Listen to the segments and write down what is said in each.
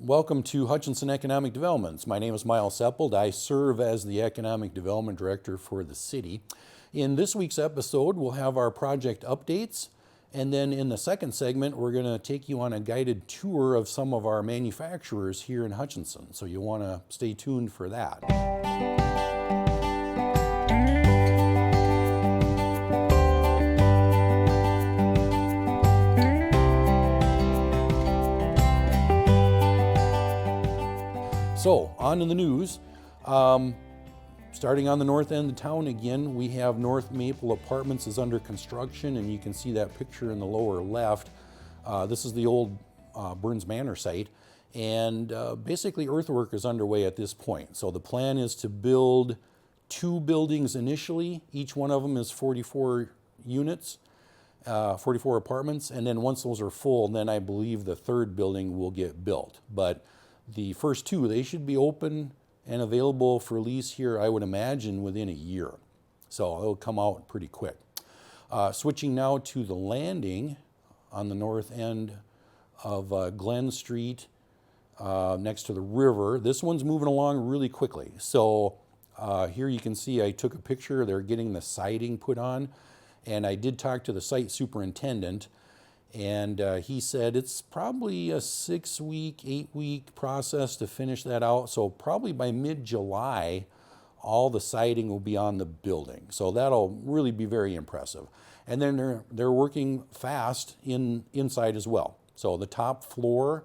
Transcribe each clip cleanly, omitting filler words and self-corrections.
Welcome to Hutchinson Economic Developments. My name is Miles Seppold. I serve as the Economic Development Director for the city. In this week's episode, we'll have our project updates, and then in the second segment, we're going to take you on a guided tour of some of our manufacturers here in Hutchinson. So you'll want to stay tuned for that. So, on to the news. Starting on the north end of town again, we have North Maple Apartments is under construction, and you can see that picture in the lower left. This is the old Burns Manor site, and basically earthwork is underway at this point. So the plan is to build 2 buildings initially. Each one of them is 44 units, 44 apartments, and then once those are full, then I believe the third building will get built. But the first 2, they should be open and available for lease here, I would imagine, within a year. So it'll come out pretty quick. Switching now to the landing on the north end of Glen Street, next to the river. This one's moving along really quickly. So here you can see I took a picture. They're getting the siding put on, and I did talk to the site superintendent, and he said it's probably a 6-week, 8-week process to finish that out. So probably by mid-July, all the siding will be on the building. So that'll really be very impressive. And then they're working fast inside as well. So the top floor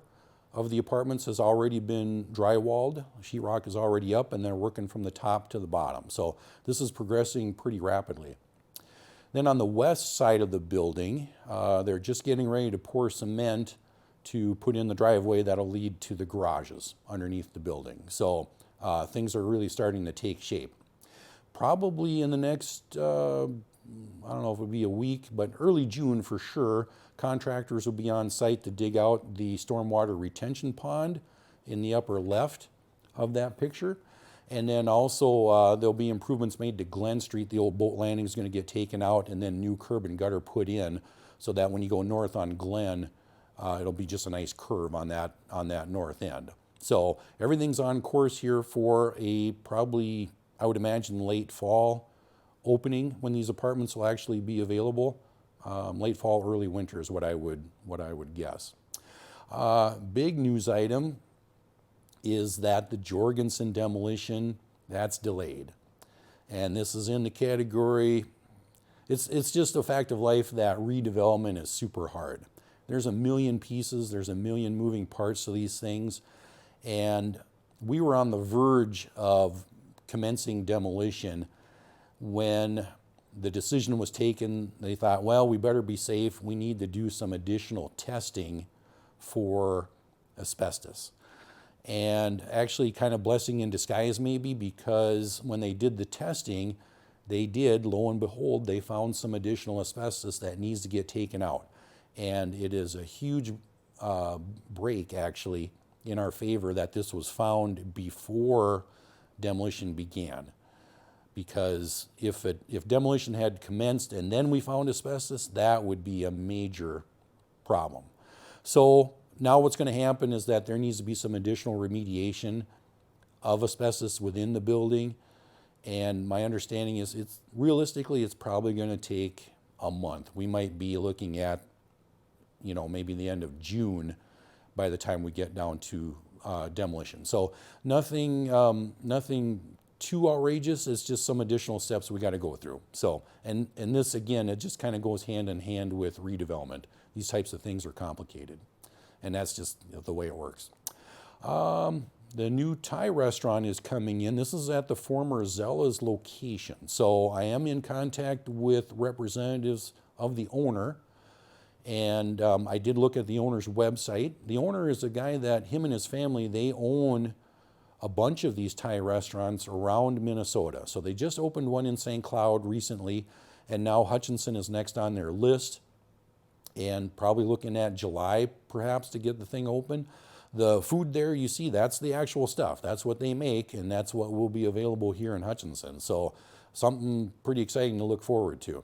of the apartments has already been drywalled. Sheetrock is already up, and they're working from the top to the bottom. So this is progressing pretty rapidly. Then on the west side of the building, they're just getting ready to pour cement to put in the driveway that'll lead to the garages underneath the building. So things are really starting to take shape. Probably in the next, I don't know if it'll be a week, but early June for sure, contractors will be on site to dig out the stormwater retention pond in the upper left of that picture. And then also there'll be improvements made to Glen Street. The old boat landing is going to get taken out, and then new curb and gutter put in, so that when you go north on Glen, it'll be just a nice curve on that north end. So everything's on course here for a probably, I would imagine, late fall opening when these apartments will actually be available. Late fall, early winter is what I would guess. Big news item is that the Jorgensen demolition, that's delayed. And this is in the category, it's just a fact of life that redevelopment is super hard. There's a million pieces, there's a million moving parts to these things, and we were on the verge of commencing demolition when the decision was taken. They thought, well, we better be safe, we need to do some additional testing for asbestos. And actually kind of blessing in disguise maybe, because when they did the testing, lo and behold, they found some additional asbestos that needs to get taken out. And it is a huge break actually in our favor that this was found before demolition began. Because if demolition had commenced and then we found asbestos, that would be a major problem. So now what's going to happen is that there needs to be some additional remediation of asbestos within the building. And my understanding is realistically, it's probably going to take a month. We might be looking at, maybe the end of June by the time we get down to demolition. So nothing too outrageous. It's just some additional steps we got to go through. So, and this again, it just kind of goes hand in hand with redevelopment. These types of things are complicated. And that's just the way it works. The new Thai restaurant is coming in. This is at the former Zella's location. So I am in contact with representatives of the owner. And I did look at the owner's website. The owner is a guy that him and his family, they own a bunch of these Thai restaurants around Minnesota. So they just opened one in St. Cloud recently. And now Hutchinson is next on their list. And probably looking at July, perhaps, to get the thing open. The food there, you see, that's the actual stuff. That's what they make, and that's what will be available here in Hutchinson. So something pretty exciting to look forward to.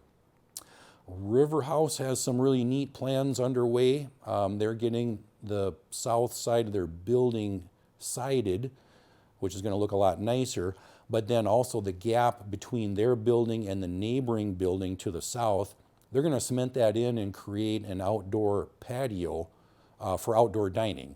River House has some really neat plans underway. They're getting the south side of their building sided, which is going to look a lot nicer, but then also the gap between their building and the neighboring building to the south, they're going to cement that in and create an outdoor patio for outdoor dining.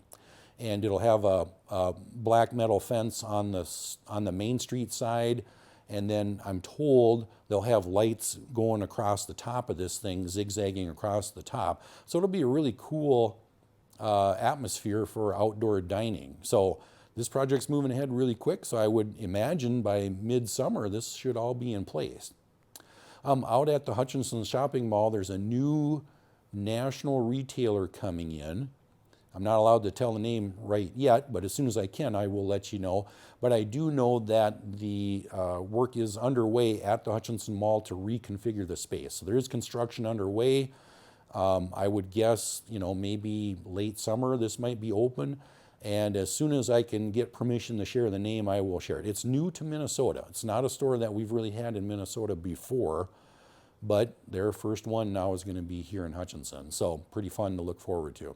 And it'll have a black metal fence on the Main Street side, and then I'm told they'll have lights going across the top of this thing, zigzagging across the top. So it'll be a really cool atmosphere for outdoor dining. So this project's moving ahead really quick, so I would imagine by midsummer this should all be in place. Out at the Hutchinson shopping mall, there's a new national retailer coming in. I'm not allowed to tell the name right yet, but as soon as I can, I will let you know. But I do know that the work is underway at the Hutchinson Mall to reconfigure the space. So there is construction underway. I would guess, maybe late summer this might be open. And as soon as I can get permission to share the name, I will share it. It's new to Minnesota. It's not a store that we've really had in Minnesota before, but their first one now is going to be here in Hutchinson. So pretty fun to look forward to.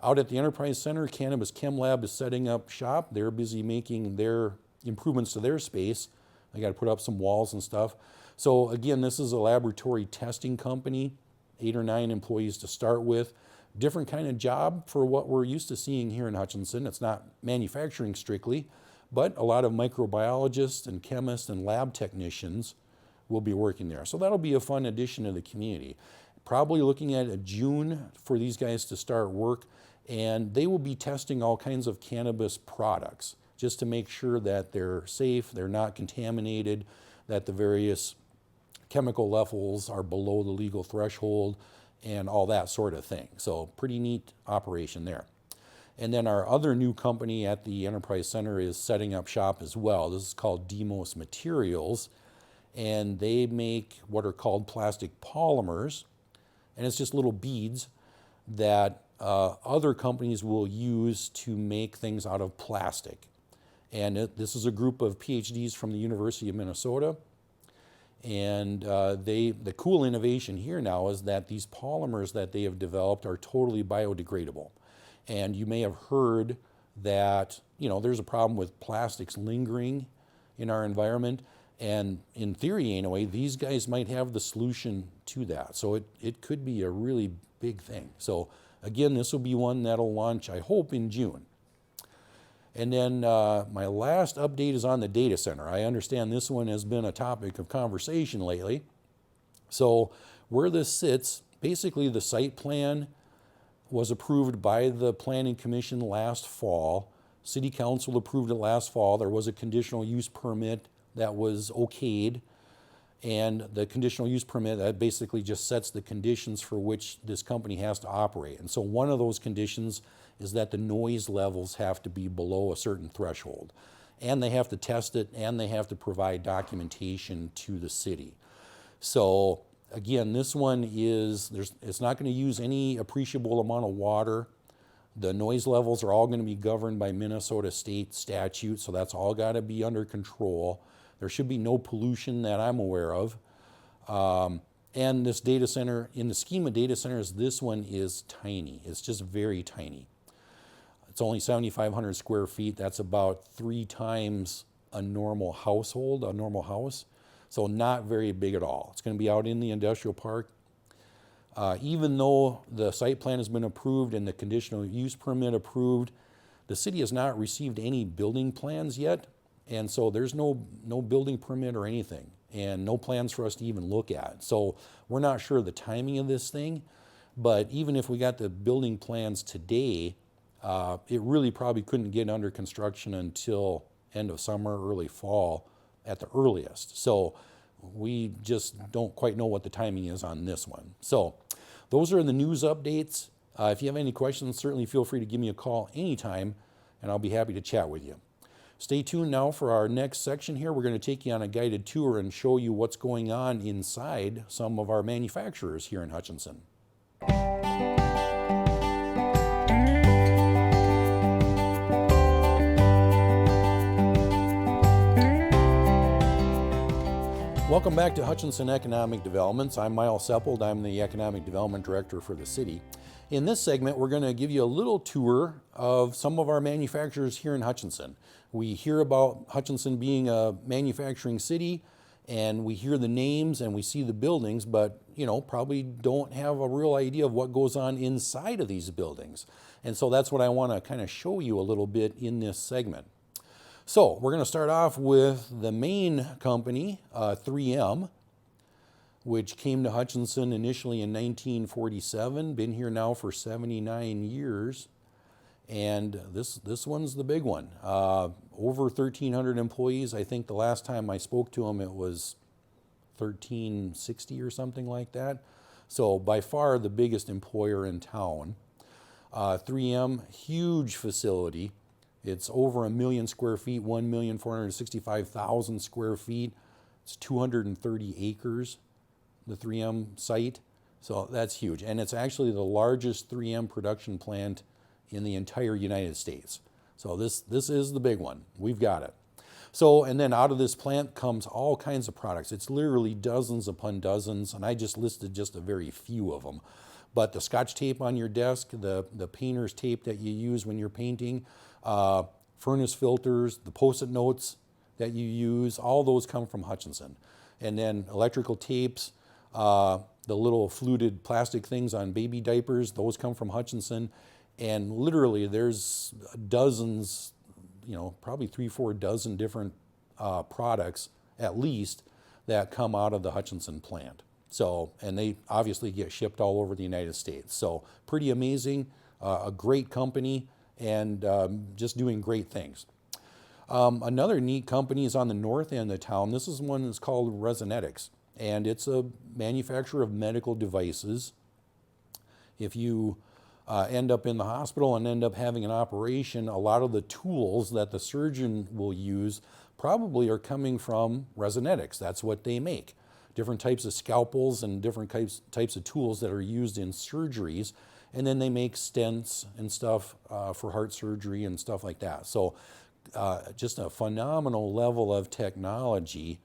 Out at the Enterprise Center, Cannabis Chem Lab is setting up shop. They're busy making their improvements to their space. They got to put up some walls and stuff. So again, this is a laboratory testing company, 8 or 9 employees to start with. Different kind of job for what we're used to seeing here in Hutchinson. It's not manufacturing strictly, but a lot of microbiologists and chemists and lab technicians will be working there. So that'll be a fun addition to the community. Probably looking at a June for these guys to start work, and they will be testing all kinds of cannabis products just to make sure that they're safe, they're not contaminated, that the various chemical levels are below the legal threshold, and all that sort of thing. So pretty neat operation there. And then our other new company at the Enterprise Center is setting up shop as well. This is called Demos Materials, and they make what are called plastic polymers, and it's just little beads that other companies will use to make things out of plastic. And this is a group of PhDs from the University of Minnesota. And the cool innovation here now is that these polymers that they have developed are totally biodegradable. And you may have heard that, there's a problem with plastics lingering in our environment. And in theory, anyway, these guys might have the solution to that. So it could be a really big thing. So again, this will be one that'll launch, I hope, in June. And then my last update is on the data center. I understand this one has been a topic of conversation lately. So where this sits, basically the site plan was approved by the Planning Commission last fall. City Council approved it last fall. There was a conditional use permit that was okayed. And the conditional use permit, that basically just sets the conditions for which this company has to operate. And so one of those conditions is that the noise levels have to be below a certain threshold. And they have to test it, and they have to provide documentation to the city. So again, this one is, it's not going to use any appreciable amount of water. The noise levels are all going to be governed by Minnesota state statute, so that's all got to be under control. There should be no pollution that I'm aware of. And this data center, in the scheme of data centers, this one is tiny. It's just very tiny. It's only 7,500 square feet. That's about 3 times a normal household, a normal house. So not very big at all. It's going to be out in the industrial park. Even though the site plan has been approved and the conditional use permit approved, the city has not received any building plans yet. And so there's no building permit or anything, and no plans for us to even look at. So we're not sure of the timing of this thing, but even if we got the building plans today, it really probably couldn't get under construction until end of summer, early fall at the earliest. So we just don't quite know what the timing is on this one. So those are the news updates. If you have any questions, certainly feel free to give me a call anytime, and I'll be happy to chat with you. Stay tuned now for our next section here. We're going to take you on a guided tour and show you what's going on inside some of our manufacturers here in Hutchinson. Welcome back to Hutchinson Economic Developments. I'm Miles Seppold. I'm the Economic Development Director for the city. In this segment, we're going to give you a little tour of some of our manufacturers here in Hutchinson. We hear about Hutchinson being a manufacturing city, and we hear the names and we see the buildings, but probably don't have a real idea of what goes on inside of these buildings. And so that's what I want to kind of show you a little bit in this segment. So we're going to start off with the main company, 3M, which came to Hutchinson initially in 1947, been here now for 79 years. And this one's the big one. Over 1,300 employees. I think the last time I spoke to them, it was 1,360 or something like that. So by far the biggest employer in town. 3M, huge facility. It's over 1 million square feet, 1,465,000 square feet. It's 230 acres, the 3M site. So that's huge. And it's actually the largest 3M production plant in the entire United States. So this is the big one. We've got it. So, and then out of this plant comes all kinds of products. It's literally dozens upon dozens, and I just listed just a very few of them. But the Scotch tape on your desk, the painter's tape that you use when you're painting, furnace filters, the Post-it notes that you use, all those come from Hutchinson. And then electrical tapes, the little fluted plastic things on baby diapers, those come from Hutchinson. And literally there's dozens, probably 3-4 dozen different products at least that come out of the Hutchinson plant. So, and they obviously get shipped all over the United States. So pretty amazing, a great company, and just doing great things. Another neat company is on the north end of town. This is one that's called Resonetics, and it's a manufacturer of medical devices. If you end up in the hospital and end up having an operation, a lot of the tools that the surgeon will use probably are coming from Resonetics. That's what they make. Different types of scalpels and different types of tools that are used in surgeries. And then they make stents and stuff for heart surgery and stuff like that. So just a phenomenal level of technology,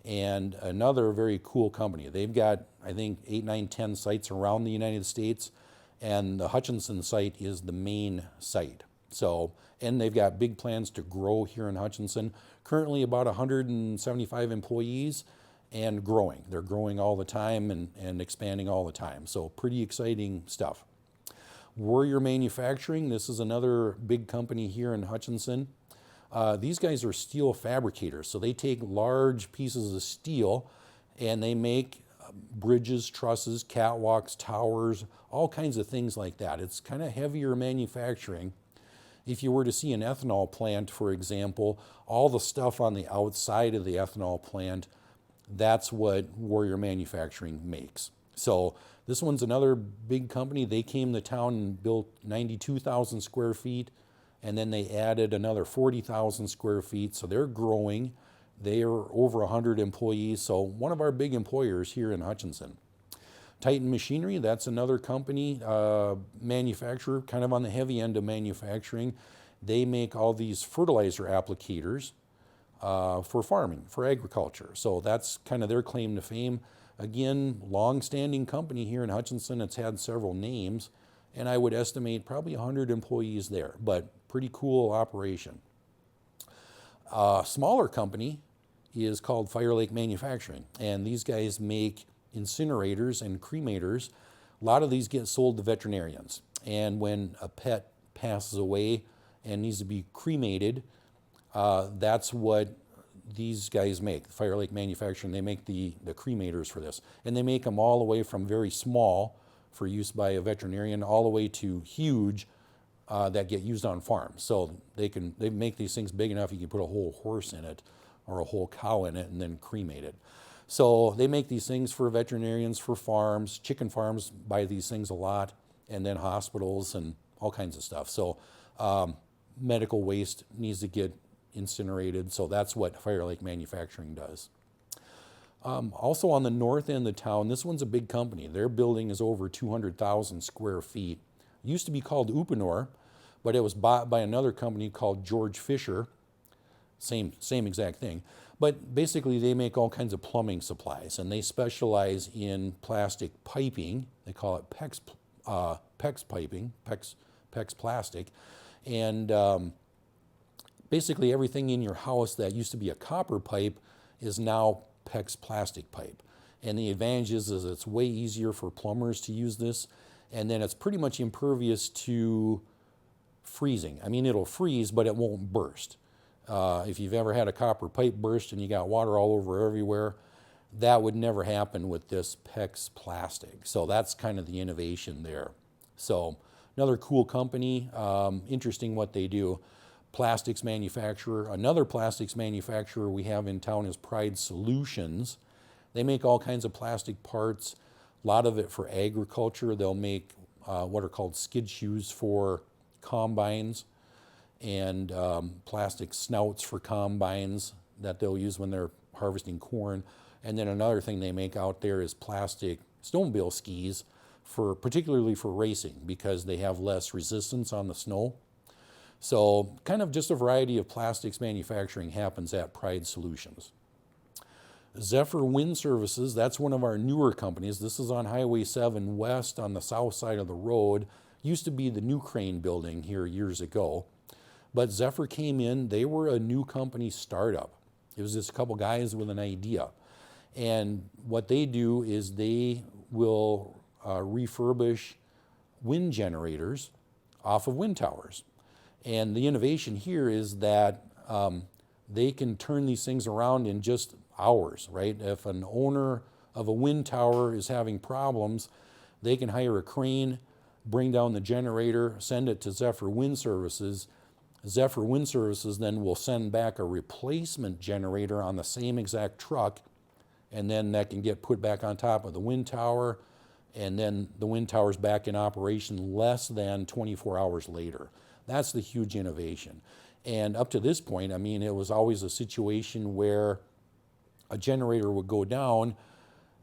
and another very cool company. They've got, I think, 8, 9, 10 sites around the United States, and the Hutchinson site is the main site. So, and they've got big plans to grow here in Hutchinson. Currently about 175 employees and growing. They're growing all the time and expanding all the time. So pretty exciting stuff. Warrior Manufacturing, this is another big company here in Hutchinson. These guys are steel fabricators. So they take large pieces of steel and they make bridges, trusses, catwalks, towers, all kinds of things like that. It's kind of heavier manufacturing. If you were to see an ethanol plant, for example, all the stuff on the outside of the ethanol plant, that's what Warrior Manufacturing makes. So this one's another big company. They came to town and built 92,000 square feet, and then they added another 40,000 square feet. So they're growing. They are over 100 employees. So one of our big employers here in Hutchinson. Titan Machinery, that's another company, manufacturer, kind of on the heavy end of manufacturing. They make all these fertilizer applicators for farming, for agriculture. So that's kind of their claim to fame. Again, long-standing company here in Hutchinson. It's had several names, and I would estimate probably 100 employees there, but pretty cool operation. Smaller company is called Fire Lake Manufacturing, and these guys make incinerators and cremators. A lot of these get sold to veterinarians, and when a pet passes away and needs to be cremated, that's what these guys make, Fire Lake Manufacturing. They make the cremators for this, and they make them all the way from very small for use by a veterinarian all the way to huge that get used on farms. So they make these things big enough you can put a whole horse in it or a whole cow in it and then cremate it. So they make these things for veterinarians, for farms. Chicken farms buy these things a lot, and then hospitals and all kinds of stuff. So medical waste needs to get incinerated, so that's what Fire Lake Manufacturing does. Also on the north end of town, this one's a big company. Their building is over 200,000 square feet. It used to be called Uponor, but it was bought by another company called George Fisher. Same exact thing. But basically, they make all kinds of plumbing supplies, and they specialize in plastic piping. They call it PEX piping, PEX plastic. And basically, everything in your house that used to be a copper pipe is now PEX plastic pipe. And the advantage is it's way easier for plumbers to use this, and then it's pretty much impervious to freezing. I mean, it'll freeze, but it won't burst. If you've ever had a copper pipe burst and you got water all over everywhere, that would never happen with this PEX plastic. So that's kind of the innovation there. So another cool company, interesting what they do. Plastics manufacturer. Another plastics manufacturer we have in town is Pride Solutions. They make all kinds of plastic parts, a lot of it for agriculture. They'll make what are called skid shoes for combines, and plastic snouts for combines that they'll use when they're harvesting corn. And then another thing they make out there is plastic snowmobile skis, particularly for racing, because they have less resistance on the snow. So kind of just a variety of plastics manufacturing happens at Pride Solutions. Zephyr Wind Services, that's one of our newer companies. This is on Highway 7 West on the south side of the road. Used to be the New Crane building here years ago. But Zephyr came in, they were a new company startup. It was just a couple guys with an idea. And what they do is they will refurbish wind generators off of wind towers. And the innovation here is that they can turn these things around in just hours, right? If an owner of a wind tower is having problems, they can hire a crane, bring down the generator, send it to Zephyr Wind Services. Zephyr Wind Services then will send back a replacement generator on the same exact truck, and then that can get put back on top of the wind tower, and then the wind tower's back in operation less than 24 hours later. That's the huge innovation. And up to this point, I mean, it was always a situation where a generator would go down,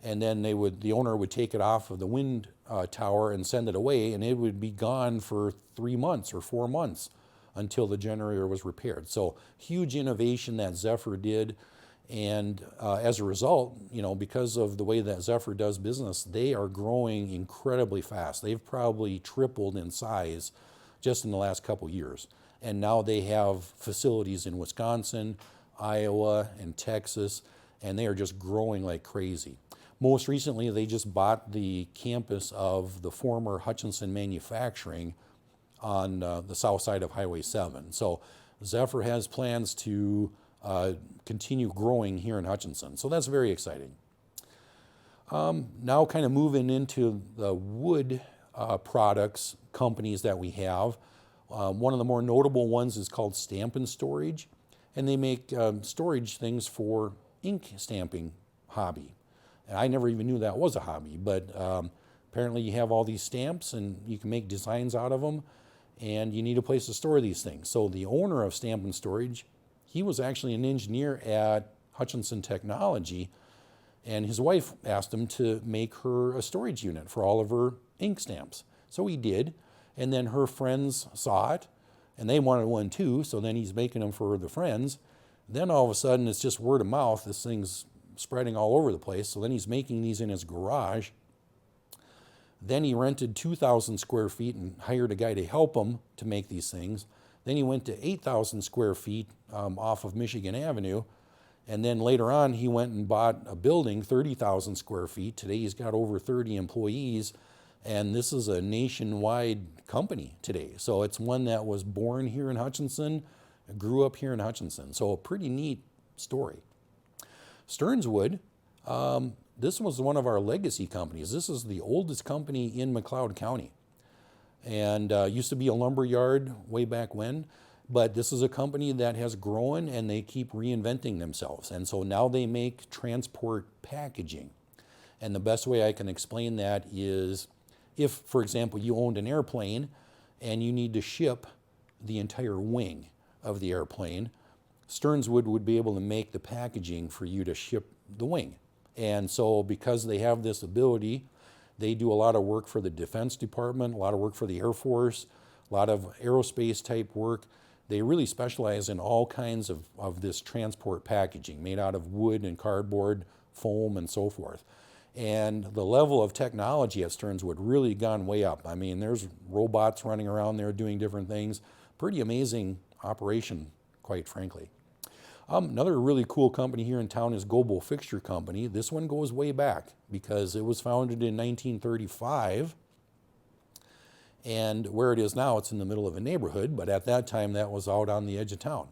and then the owner would take it off of the wind tower and send it away, and it would be gone for 3 months or 4 months until the generator was repaired. So huge innovation that Zephyr did, and as a result, because of the way that Zephyr does business, they are growing incredibly fast. They've probably tripled in size just in the last couple years. And now they have facilities in Wisconsin, Iowa, and Texas, and they are just growing like crazy. Most recently, they just bought the campus of the former Hutchinson manufacturing on the south side of Highway 7. So Zephyr has plans to continue growing here in Hutchinson. So that's very exciting. Now kind of moving into the wood products companies that we have. One of the more notable ones is called Stamp and Storage, and they make storage things for ink stamping hobby. And I never even knew that was a hobby, but apparently you have all these stamps and you can make designs out of them, and you need a place to store these things. So the owner of Stamp and Storage, he was actually an engineer at Hutchinson Technology, and his wife asked him to make her a storage unit for all of her ink stamps. So he did, and then her friends saw it, and they wanted one too, so then he's making them for the friends. Then all of a sudden, it's just word of mouth. This thing's spreading all over the place, so then he's making these in his garage. Then he rented 2,000 square feet and hired a guy to help him to make these things. Then he went to 8,000 square feet off of Michigan Avenue. And then later on, he went and bought a building, 30,000 square feet. Today, he's got over 30 employees. And this is a nationwide company today. So it's one that was born here in Hutchinson, grew up here in Hutchinson. So a pretty neat story. Stearns Wood, this was one of our legacy companies. This is the oldest company in McLeod County. And used to be a lumber yard way back when. But this is a company that has grown, and they keep reinventing themselves. And so now they make transport packaging. And the best way I can explain that is if, for example, you owned an airplane and you need to ship the entire wing of the airplane, Stearns Wood would be able to make the packaging for you to ship the wing. And so because they have this ability, they do a lot of work for the Defense Department, a lot of work for the Air Force, a lot of aerospace type work. They really specialize in all kinds of this transport packaging made out of wood and cardboard, foam, and so forth. And the level of technology at Stearnswood really gone way up. I mean, there's robots running around there doing different things. Pretty amazing operation, quite frankly. Another really cool company here in town is Global Fixture Company. This one goes way back because it was founded in 1935. And where it is now, it's in the middle of a neighborhood, but at that time that was out on the edge of town.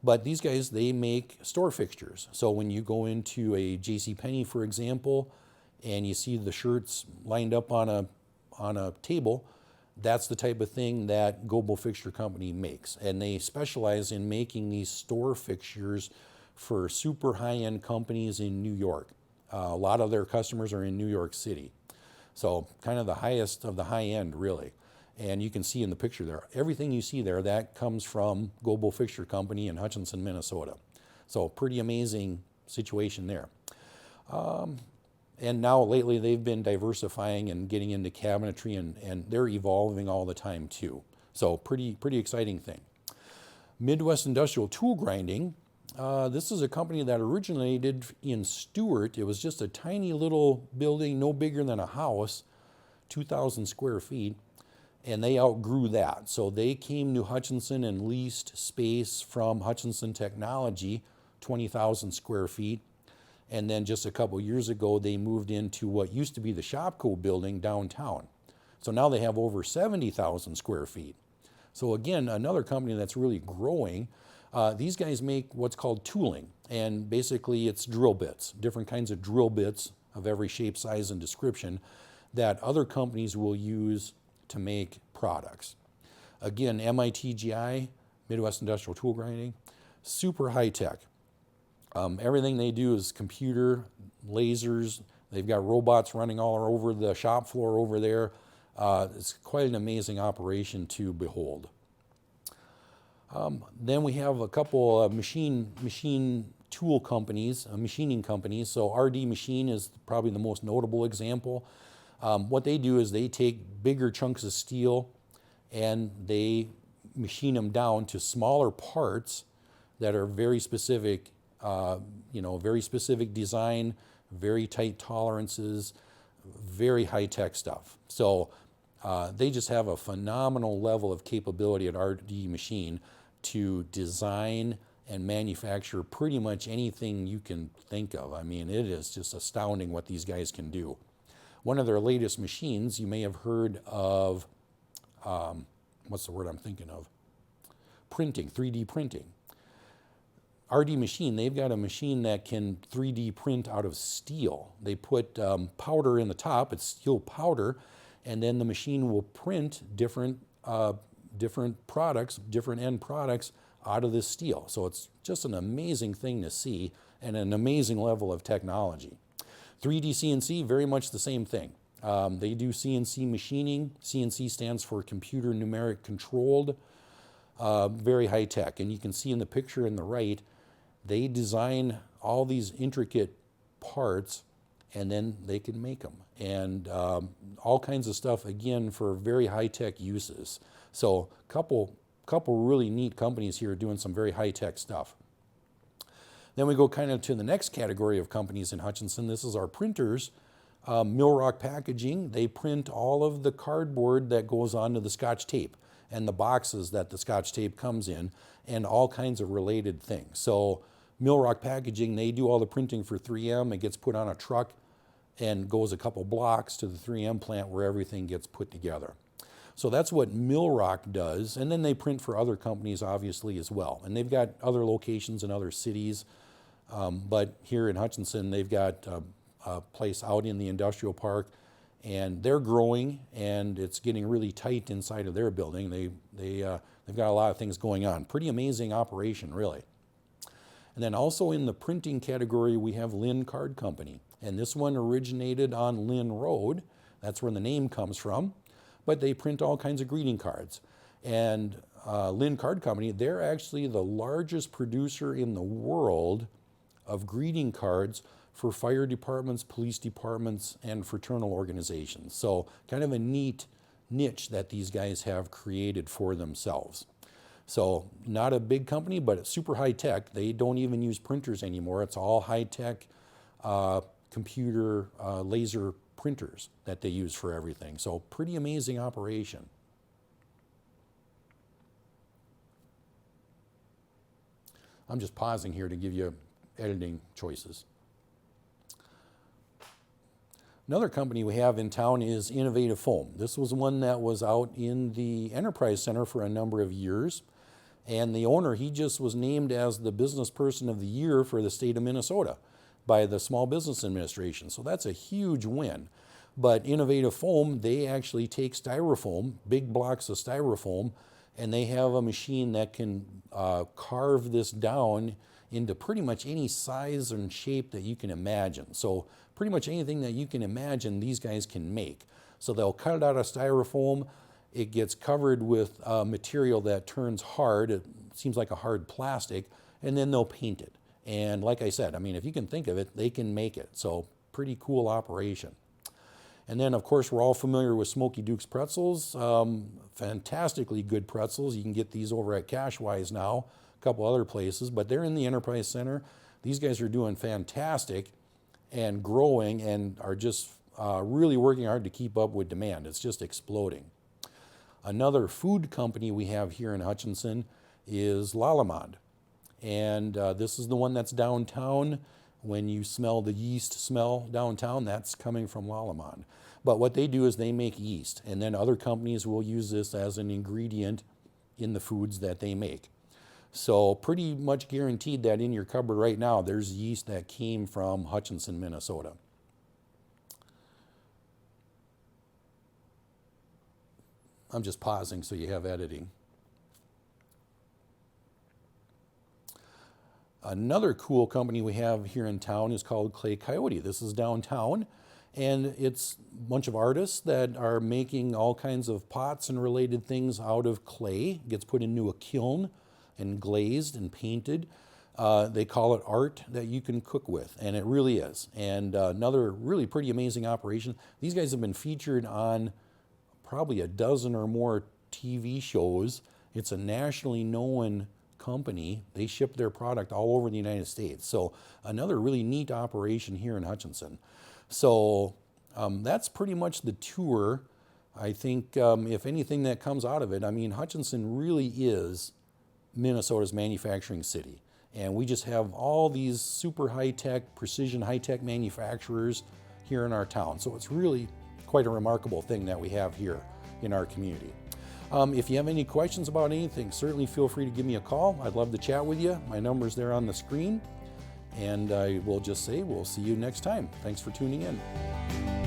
But these guys, they make store fixtures. So when you go into a JCPenney, for example, and you see the shirts lined up on a table, that's the type of thing that Global Fixture Company makes. And they specialize in making these store fixtures for super high-end companies in New York. A lot of their customers are in New York City. So kind of the highest of the high end, really. And you can see in the picture there, everything you see there, that comes from Global Fixture Company in Hutchinson, Minnesota. So pretty amazing situation there. And now lately they've been diversifying and getting into cabinetry, and they're evolving all the time too. So pretty exciting thing. Midwest Industrial Tool Grinding. This is a company that originated in Stewart. It was just a tiny little building, no bigger than a house, 2,000 square feet, and they outgrew that. So they came to Hutchinson and leased space from Hutchinson Technology, 20,000 square feet, and then just a couple years ago they moved into what used to be the Shopco building downtown. So now they have over 70,000 square feet. So again, another company that's really growing. These guys make what's called tooling, and basically it's drill bits, different kinds of drill bits of every shape, size, and description that other companies will use to make products. Again, MITGI, Midwest Industrial Tool Grinding, super high tech. Everything they do is computer, lasers. They've got robots running all over the shop floor over there. It's quite an amazing operation to behold. Then we have a couple of machine tool companies, machining companies. So RD Machine is probably the most notable example. What they do is they take bigger chunks of steel and they machine them down to smaller parts that are very specific, very specific design, very tight tolerances, very high-tech stuff. So they just have a phenomenal level of capability at RD Machine to design and manufacture pretty much anything you can think of. I mean, it is just astounding what these guys can do. One of their latest machines, you may have heard of, what's the word I'm thinking of? Printing, 3D printing. RD Machine, they've got a machine that can 3D print out of steel. They put powder in the top, it's steel powder, and then the machine will print different products, different end products out of this steel. So it's just an amazing thing to see and an amazing level of technology. 3D CNC, very much the same thing. They do CNC machining. CNC stands for computer numeric controlled, very high tech. And you can see in the picture in the right, they design all these intricate parts and then they can make them. And all kinds of stuff, again, for very high tech uses. So couple really neat companies here doing some very high tech stuff. Then we go kind of to the next category of companies in Hutchinson. This is our printers. Millrock Packaging, they print all of the cardboard that goes onto the Scotch tape and the boxes that the Scotch tape comes in and all kinds of related things. So Millrock Packaging, they do all the printing for 3M. It gets put on a truck and goes a couple blocks to the 3M plant where everything gets put together. So that's what Millrock does. And then they print for other companies, obviously, as well. And they've got other locations in other cities. But here in Hutchinson, they've got a place out in the industrial park, and they're growing, and it's getting really tight inside of their building. They've got a lot of things going on. Pretty amazing operation, really. And then also in the printing category, we have Lynn Card Company. And this one originated on Lynn Road. That's where the name comes from. But they print all kinds of greeting cards. And Lynn Card Company, they're actually the largest producer in the world of greeting cards for fire departments, police departments, and fraternal organizations. So kind of a neat niche that these guys have created for themselves. So not a big company, but it's super high tech. They don't even use printers anymore. It's all high tech computer laser printers that they use for everything. So pretty amazing operation. I'm just pausing here to give you editing choices. Another company we have in town is Innovative Foam. This was one that was out in the Enterprise Center for a number of years. And the owner, he just was named as the Business Person of the Year for the state of Minnesota by the Small Business Administration. So that's a huge win. But Innovative Foam, they actually take styrofoam, big blocks of styrofoam, and they have a machine that can carve this down into pretty much any size and shape that you can imagine. So pretty much anything that you can imagine, these guys can make. So they'll cut it out of styrofoam. It gets covered with material that turns hard. It seems like a hard plastic, and then they'll paint it. And like I said, I mean, if you can think of it, they can make it. So pretty cool operation. And then, of course, we're all familiar with Smoky Duke's pretzels. Fantastically good pretzels. You can get these over at Cashwise now, a couple other places, but they're in the Enterprise Center. These guys are doing fantastic and growing and are just really working hard to keep up with demand. It's just exploding. Another food company we have here in Hutchinson is Lalamond. And this is the one that's downtown. When you smell the yeast smell downtown, that's coming from Lalamond. But what they do is they make yeast, and then other companies will use this as an ingredient in the foods that they make. So pretty much guaranteed that in your cupboard right now, there's yeast that came from Hutchinson, Minnesota. I'm just pausing so you have editing. Another cool company we have here in town is called Clay Coyote. This is downtown, and it's a bunch of artists that are making all kinds of pots and related things out of clay. It gets put into a kiln and glazed and painted. They call it art that you can cook with, and it really is. And another really pretty amazing operation. These guys have been featured on probably a dozen or more TV shows. It's a nationally known company. They ship their product all over the United States. So another really neat operation here in Hutchinson. So that's pretty much the tour. I think if anything that comes out of it, I mean, Hutchinson really is Minnesota's manufacturing city. And we just have all these super high-tech, precision high-tech manufacturers here in our town. So it's really quite a remarkable thing that we have here in our community. If you have any questions about anything, certainly feel free to give me a call. I'd love to chat with you. My number's there on the screen. And I will just say we'll see you next time. Thanks for tuning in.